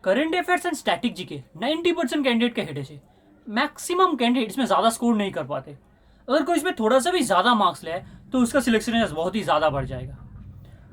Current affairs and static GK 90% candidate के हेडे से maximum candidate इसमें ज़्यादा स्कोर नहीं कर पाते। अगर कोई इसमें थोड़ा सा भी ज़्यादा मार्क्स ले आए तो उसका सिलेक्शन चांस बहुत ही ज़्यादा बढ़ जाएगा।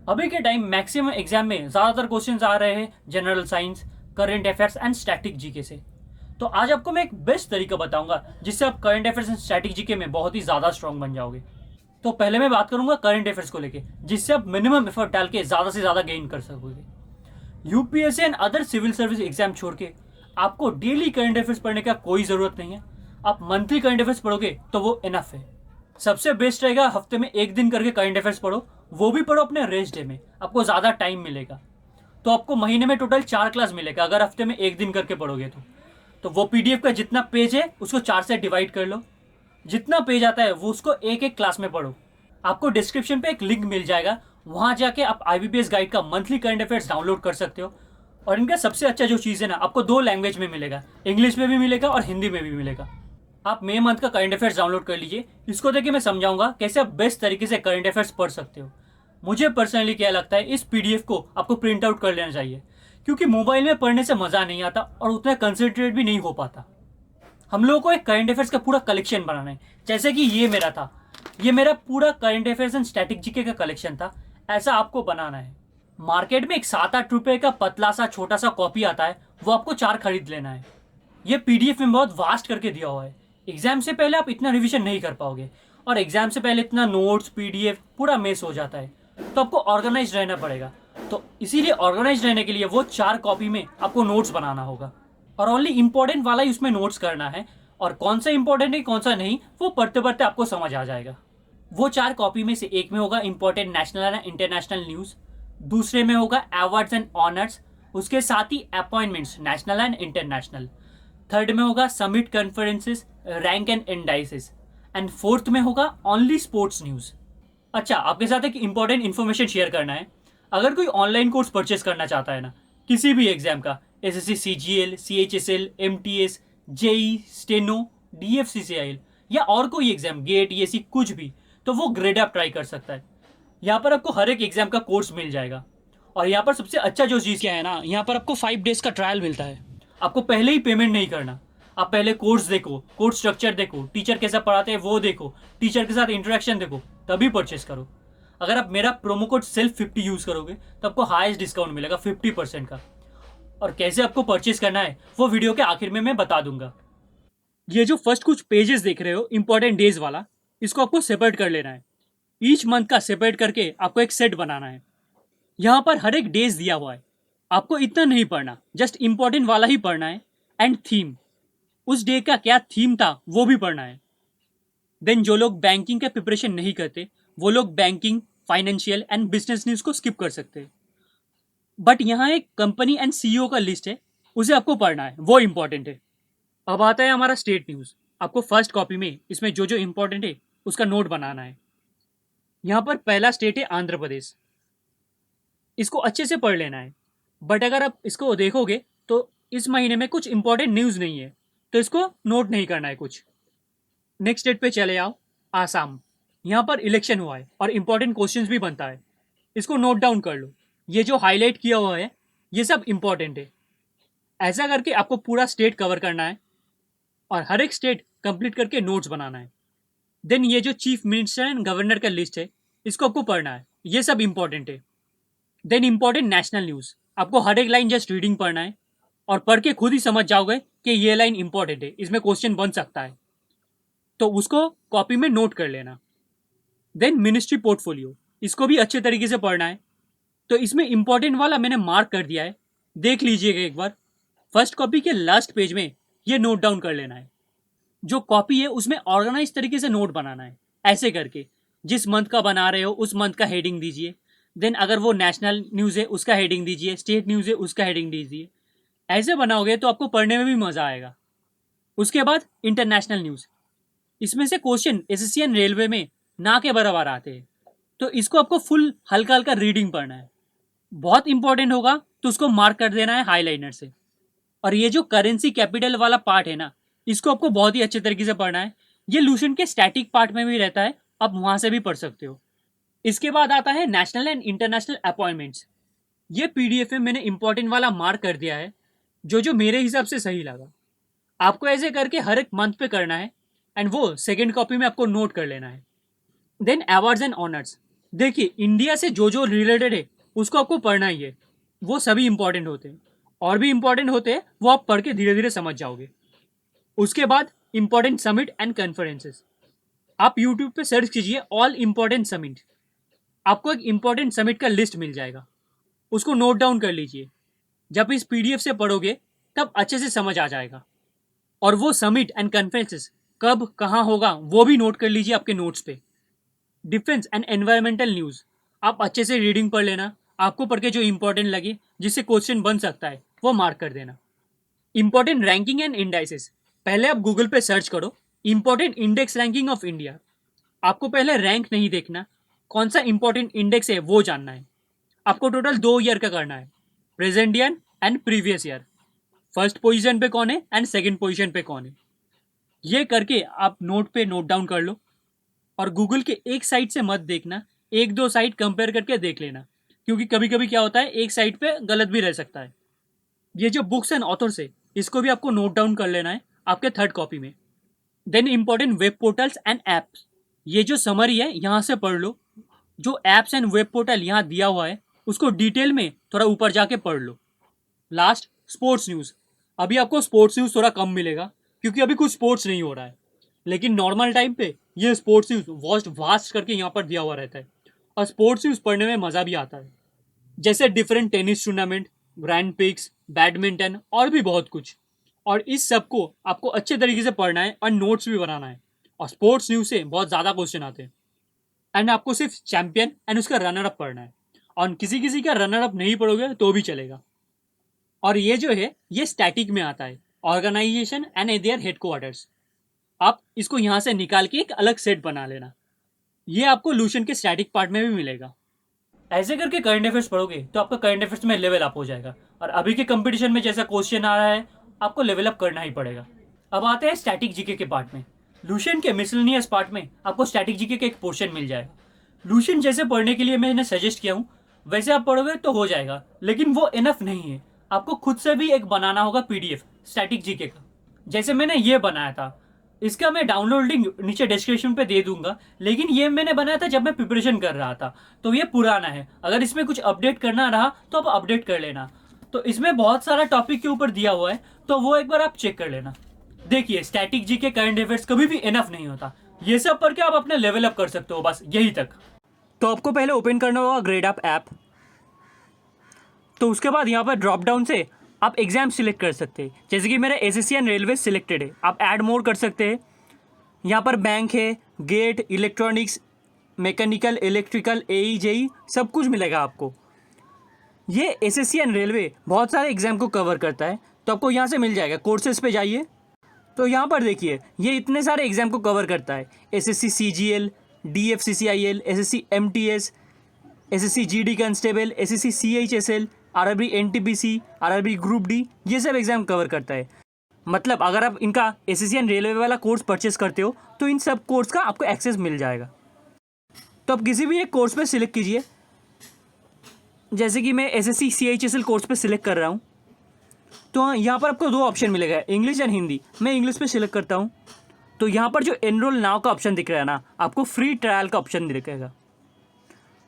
अभी के टाइम मैक्सिमम एग्जाम में ज़्यादातर क्वेश्चंस आ रहे हैं general science, current affairs and static GK से। तो आज आपको मैं एक बेस्ट तरीका बताऊंगा जिससे आप current affairs and static GK में बहुत ही ज़्यादा स्ट्रांग बन जाओगे। तो पहले मैं बात करूंगा करंट अफेयर्स को लेके, जिससे आप मिनिमम एफर्ट डाल के ज़्यादा से ज़्यादा गेन कर सकोगे। UPSC and other civil service exam छोड़ के आपको डेली करंट अफेयर्स पढ़ने का कोई ज़रूरत नहीं है। आप मंथली करंट अफेयर्स पढ़ोगे तो वो इनफ है। सबसे बेस्ट रहेगा हफ्ते में एक दिन करके करंट अफेयर्स पढ़ो, वो भी पढ़ो अपने रेस्ट डे में, आपको ज़्यादा टाइम मिलेगा। तो आपको महीने में टोटल 4 क्लास मिलेगा अगर हफ्ते में एक दिन करके पढ़ोगे तो वो पीडीएफ का जितना पेज है उसको 4 से डिवाइड कर लो। जितना पेज आता है वो उसको एक एक क्लास में पढ़ो। आपको डिस्क्रिप्शन पे एक लिंक मिल जाएगा, वहां जाके आप आईबीपीएस गाइड का मंथली करंट अफेयर्स डाउनलोड कर सकते हो। और इनका सबसे अच्छा जो चीज़ है ना, आपको 2 लैंग्वेज में मिलेगा, इंग्लिश में भी मिलेगा और हिंदी में भी मिलेगा। आप मई मंथ का करंट अफेयर्स डाउनलोड कर लीजिए। इसको देखिए मैं समझाऊंगा कैसे आप बेस्ट तरीके से करंट अफेयर्स पढ़ सकते हो। मुझे पर्सनली क्या लगता है, इस पीडीएफ को आपको प्रिंट आउट कर लेना चाहिए, क्योंकि मोबाइल में पढ़ने से मज़ा नहीं आता और उतना कंसंट्रेट भी नहीं हो पाता। हम लोगों को एक करंट अफेयर्स का पूरा कलेक्शन बनाना है, जैसे कि ये मेरा था। ये मेरा पूरा current affairs and static GK का कलेक्शन था। ऐसा आपको बनाना है। मार्केट में एक 7-8 रुपए का पतला सा छोटा सा कॉपी आता है, वो आपको 4 खरीद लेना है। ये पीडीएफ में बहुत वास्ट करके दिया हुआ है। एग्जाम से पहले आप इतना रिवीजन नहीं कर पाओगे, और एग्जाम से पहले इतना नोट्स पीडीएफ पूरा मिस हो जाता है। तो आपको ऑर्गेनाइज रहना पड़ेगा। तो इसीलिए ऑर्गेनाइज रहने के लिए वो 4 कॉपी में आपको नोट्स बनाना होगा, और ओनली इंपॉर्टेंट वाला ही उसमें नोट्स करना है। और कौन सा इंपॉर्टेंट है कौन सा नहीं, वो पढ़ते पढ़ते आपको समझ आ जाएगा। वो 4 कॉपी में से एक में होगा important national and international news, दूसरे में होगा अवार्ड्स एंड ऑनर्स, उसके साथ ही appointments national and international, third में होगा summit conferences, rank and indices, and fourth में होगा ओनली स्पोर्ट्स न्यूज़। अच्छा, आपके साथ एक इंपॉर्टेंट इन्फॉर्मेशन शेयर करना है। अगर कोई ऑनलाइन कोर्स परचेस करना चाहता है ना, किसी भी एग्जाम का, SSC CGL, CHSL, MTS, JE, steno, DFCCIL, या और कोई एग्जाम, गेट, ईएसी, कुछ भी, तो वो ग्रेड आप ट्राई कर सकता है। यहाँ पर आपको हर एक एग्जाम का कोर्स मिल जाएगा। और यहाँ पर सबसे अच्छा जो चीज़ क्या है ना, यहाँ पर आपको 5 डेज का ट्रायल मिलता है। आपको पहले ही पेमेंट नहीं करना। आप पहले कोर्स देखो, कोर्स स्ट्रक्चर देखो, टीचर कैसा पढ़ाते हैं वो देखो, टीचर के साथ इंटरेक्शन देखो, तभी परचेस करो। अगर आप मेरा प्रोमो कोड SELF50 यूज़ करोगे तो आपको हाईएस्ट डिस्काउंट मिलेगा 50% का। और कैसे आपको परचेस करना है वो वीडियो के आखिर में मैं बता दूंगा। ये जो फर्स्ट कुछ पेजेस देख रहे हो इंपॉर्टेंट डेज वाला, इसको आपको सेपरेट कर लेना है। ईच मंथ का सेपरेट करके आपको एक सेट बनाना है। यहाँ पर हर एक डेज दिया हुआ है। आपको इतना नहीं पढ़ना, जस्ट इंपॉर्टेंट वाला ही पढ़ना है। एंड थीम, उस डे का क्या थीम था वो भी पढ़ना है। देन जो लोग बैंकिंग का प्रिपरेशन नहीं करते, वो लोग banking, financial and business news को स्किप कर सकते हैं। बट यहाँ एक कंपनी एंड सीईओ का लिस्ट है, उसे आपको पढ़ना है, वो इंपॉर्टेंट है। अब आता है हमारा स्टेट न्यूज। आपको फर्स्ट कॉपी में इसमें जो जो इंपॉर्टेंट है उसका नोट बनाना है। यहाँ पर पहला स्टेट है आंध्र प्रदेश। इसको अच्छे से पढ़ लेना है। बट अगर आप इसको देखोगे तो इस महीने में कुछ इंपॉर्टेंट न्यूज़ नहीं है, तो इसको नोट नहीं करना है कुछ। नेक्स्ट स्टेट पे चले आओ, आसाम। यहाँ पर इलेक्शन हुआ है और इंपॉर्टेंट क्वेश्चंस भी बनता है, इसको नोट डाउन कर लो। ये जो हाईलाइट किया हुआ है ये सब इंपॉर्टेंट है। ऐसा करके आपको पूरा स्टेट कवर करना है और हर एक स्टेट कंप्लीट करके नोट्स बनाना है। देन ये जो चीफ मिनिस्टर एंड गवर्नर का लिस्ट है, इसको आपको पढ़ना है, ये सब इंपॉर्टेंट है। देन इंपॉर्टेंट नेशनल न्यूज़, आपको हर एक लाइन जस्ट रीडिंग पढ़ना है और पढ़ के खुद ही समझ जाओगे कि ये लाइन इंपॉर्टेंट है, इसमें क्वेश्चन बन सकता है, तो उसको कॉपी में नोट कर लेना। देन मिनिस्ट्री पोर्टफोलियो, इसको भी अच्छे तरीके से पढ़ना है। तो इसमें इंपॉर्टेंट वाला मैंने मार्क कर दिया है, देख लीजिएगा एक बार। फर्स्ट कॉपी के लास्ट पेज में ये नोट डाउन कर लेना है। जो कॉपी है उसमें ऑर्गेनाइज तरीके से नोट बनाना है, ऐसे करके जिस मंथ का बना रहे हो उस मंथ का हेडिंग दीजिए। देन अगर वो नेशनल न्यूज़ है उसका हेडिंग दीजिए, स्टेट न्यूज़ है उसका हेडिंग दीजिए। ऐसे बनाओगे तो आपको पढ़ने में भी मज़ा आएगा। उसके बाद इंटरनेशनल न्यूज़, इसमें से क्वेश्चन एसएससी एंड रेलवे में ना के बराबर आते हैं, तो इसको आपको फुल हल्का हल्का रीडिंग पढ़ना है। बहुत इंपॉर्टेंट होगा तो उसको मार्क कर देना है हाईलाइनर से। और ये जो करेंसी कैपिटल वाला पार्ट है ना, इसको आपको बहुत ही अच्छे तरीके से पढ़ना है। ये लूसेंट के स्टैटिक पार्ट में भी रहता है, आप वहां से भी पढ़ सकते हो। इसके बाद आता है नेशनल एंड इंटरनेशनल अपॉइंटमेंट्स। ये पीडीएफ में मैंने इंपॉर्टेंट वाला मार्क कर दिया है। जो जो मेरे हिसाब से सही लगा। आपको ऐसे करके हर एक मंथ पे करना है एंड वो सेकेंड कॉपी में आपको नोट कर लेना है। देन अवार्ड्स एंड ऑनर्स, देखिए इंडिया से जो जो रिलेटेड है उसको आपको पढ़ना ही है, वो सभी इंपॉर्टेंट होते हैं, और भी इंपॉर्टेंट होते हैं वो आप पढ़ के धीरे धीरे समझ जाओगे। उसके बाद इंपॉर्टेंट समिट एंड कॉन्फ्रेंसेस, आप यूट्यूब पे सर्च कीजिए ऑल इंपॉर्टेंट समिट, आपको एक इंपॉर्टेंट समिट का लिस्ट मिल जाएगा, उसको नोट डाउन कर लीजिए। जब इस पीडीएफ से पढ़ोगे तब अच्छे से समझ आ जाएगा। और वो समिट एंड कॉन्फ्रेंसेस कब कहाँ होगा वो भी नोट कर लीजिए आपके नोट्स पे। डिफेंस एंड एनवायरमेंटल न्यूज़, आप अच्छे से रीडिंग पढ़ लेना, आपको पढ़ के जो इंपॉर्टेंट लगे जिससे क्वेश्चन बन सकता है वो मार्क कर देना। इंपॉर्टेंट रैंकिंग एंड इंडाइसेस, पहले आप गूगल पे सर्च करो important index ranking of India. आपको पहले रैंक नहीं देखना, कौन सा इंपॉर्टेंट इंडेक्स है वो जानना है। आपको टोटल 2 ईयर का करना है, present year and previous year, first position पे कौन है एंड सेकंड पोजीशन पे कौन है। ये करके आप नोट पे नोट डाउन कर लो। और गूगल के एक साइट से मत देखना, एक दो साइट कंपेयर करके देख लेना, क्योंकि कभी कभी क्या होता है एक साइट पे गलत भी रह सकता है। ये जो बुक्स एंड ऑथर्स है इसको भी आपको नोट डाउन कर लेना है आपके थर्ड कॉपी में। Then important web portals and apps, ये जो समरी है यहाँ से पढ़ लो, जो एप्स एंड वेब पोर्टल यहाँ दिया हुआ है उसको डिटेल में थोड़ा ऊपर जाके पढ़ लो। लास्ट स्पोर्ट्स न्यूज़, अभी आपको स्पोर्ट्स न्यूज़ थोड़ा कम मिलेगा क्योंकि अभी कुछ स्पोर्ट्स नहीं हो रहा है, लेकिन नॉर्मल टाइम पे ये स्पोर्ट्स न्यूज़ वास्ट वास्ट करके यहाँ पर दिया हुआ रहता है, और स्पोर्ट्स न्यूज़ पढ़ने में मज़ा भी आता है, जैसे different tennis tournament, grand pics, badminton और भी बहुत कुछ। और इस सब को आपको अच्छे तरीके से पढ़ना है और नोट्स भी बनाना है। और स्पोर्ट्स न्यूज़ से बहुत ज़्यादा क्वेश्चन आते हैं, एंड आपको सिर्फ चैंपियन एंड उसका रनर अप पढ़ना है, और किसी किसी का रनर अप नहीं पढ़ोगे तो भी चलेगा। और ये जो है ये स्टैटिक में आता है, ऑर्गेनाइजेशन एंड देयर हेडक्वार्टर्स, आप इसको यहाँ से निकाल के एक अलग सेट बना लेना। ये आपको लूशन के स्टैटिक पार्ट में भी मिलेगा। ऐसे करके करंट अफेयर्स पढ़ोगे तो आपका करंट अफेयर्स में लेवल अप हो जाएगा, और अभी के कंपटीशन में जैसा क्वेश्चन आ रहा है आपको लेवल अप करना ही पड़ेगा। अब आते हैं स्टैटिक जीके के पार्ट में। लूशन के मिसलेनियस पार्ट में आपको स्टैटिक जीके का एक पोर्शन मिल जाएगा। लूशन जैसे पढ़ने के लिए मैंने सजेस्ट किया हूँ वैसे आप पढ़ोगे तो हो जाएगा, लेकिन वो इनफ नहीं है, आपको खुद से भी एक बनाना होगा पीडीएफ स्टैटिक जीके का, जैसे मैंने ये बनाया था। इसका मैं डाउनलोड लिंक नीचे डिस्क्रिप्शन पे दे दूंगा, लेकिन ये मैंने बनाया था जब मैं प्रिपरेशन कर रहा था, तो ये पुराना है। अगर इसमें कुछ अपडेट करना रहा तो आप अपडेट कर लेना। तो इसमें बहुत सारा टॉपिक के ऊपर दिया हुआ है, तो वो एक बार आप चेक कर लेना। देखिए स्टैटिक जी के करंट अफेयर्स कभी भी इनफ नहीं होता, ये सब पढ़ के आप अपने लेवल अप कर सकते हो, बस यही तक। तो आपको पहले ओपन करना होगा ग्रेड अप ऐप, तो उसके बाद यहाँ पर ड्रॉप डाउन से आप एग्जाम सिलेक्ट कर सकते हैं, जैसे कि मेरा एसएससी एंड रेलवे सिलेक्टेड है, आप ऐड मोर कर सकते हैं। यहाँ पर बैंक है, गेट, इलेक्ट्रॉनिक्स, मैकेनिकल, इलेक्ट्रिकल, एई, जेई सब कुछ मिलेगा आपको। ये एसएससी एंड रेलवे बहुत सारे एग्जाम को कवर करता है, तो आपको यहाँ से मिल जाएगा। कोर्सेज पे जाइए तो यहाँ पर देखिए ये इतने सारे एग्जाम को कवर करता है, SSC CGL, DFCCIL, SSC MTS, SSC GD constable, SSC CHSL, RRB NTPC, RRB group D, ये सब एग्जाम कवर करता है। मतलब अगर आप इनका एसएससी एंड रेलवे वाला कोर्स परचेस करते हो तो इन सब कोर्स का आपको एक्सेस मिल जाएगा। तो आप किसी भी एक कोर्स पे सिलेक्ट कीजिए, जैसे कि मैं एसएससी सीएचएसएल कोर्स पे सिलेक्ट कर रहा हूँ, तो यहाँ पर आपको 2 ऑप्शन मिलेगा, इंग्लिश एंड हिंदी। मैं इंग्लिश पे सिलेक्ट करता हूँ, तो यहाँ पर जो एनरोल नाउ का ऑप्शन दिख रहा है ना, आपको फ्री ट्रायल का ऑप्शन दिखेगा।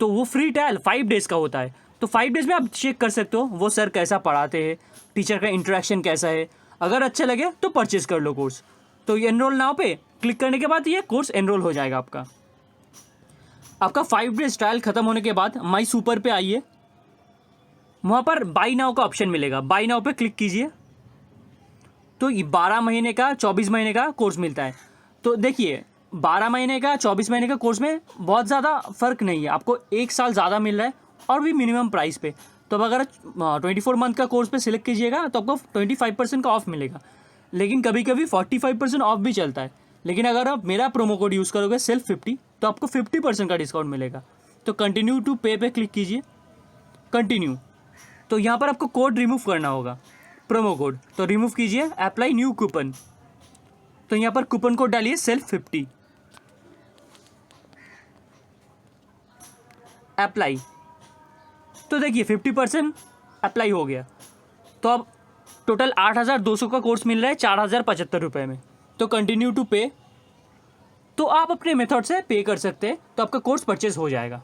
तो वो फ्री ट्रायल 5 डेज़ का होता है, तो 5 डेज़ में आप चेक कर सकते हो वो सर कैसा पढ़ाते हैं, टीचर का इंटरेक्शन कैसा है। अगर अच्छा लगे तो परचेज कर लो कोर्स। तो ये एनरोल नाउ पे क्लिक करने के बाद ये कोर्स एनरोल हो जाएगा आपका। आपका 5 डेज ट्रायल खत्म होने के बाद माई सुपर पे आइए, वहाँ पर बाई नाउ का ऑप्शन मिलेगा, बाई नाउ पे क्लिक कीजिए। तो ये 12 महीने का 24 महीने का कोर्स मिलता है। तो देखिए 12 महीने का 24 महीने का कोर्स में बहुत ज़्यादा फ़र्क नहीं है, आपको 1 साल ज़्यादा मिल रहा है और भी मिनिमम प्राइस पे। तो अब अगर 24 मंथ का कोर्स पे सिलेक्ट कीजिएगा तो आपको 25% का ऑफ मिलेगा, लेकिन कभी कभी 45% ऑफ भी चलता है। लेकिन अगर आप मेरा प्रोमो कोड यूज़ करोगे सेल्फ 50, तो आपको 50% का डिस्काउंट मिलेगा। तो कंटिन्यू टू पे क्लिक कीजिए, कंटिन्यू। तो यहाँ पर आपको कोड रिमूव करना होगा, प्रोमो कोड, तो रिमूव कीजिए, अप्लाई न्यू कूपन। तो यहाँ पर कूपन कोड डालिए सेल्फ 50, अप्लाई। तो देखिए 50% अप्लाई हो गया। तो अब टोटल 8,200 का कोर्स मिल रहा है 4,075 रुपये में। तो कंटिन्यू टू पे, तो आप अपने मेथड से पे कर सकते हैं, तो आपका कोर्स परचेज हो जाएगा।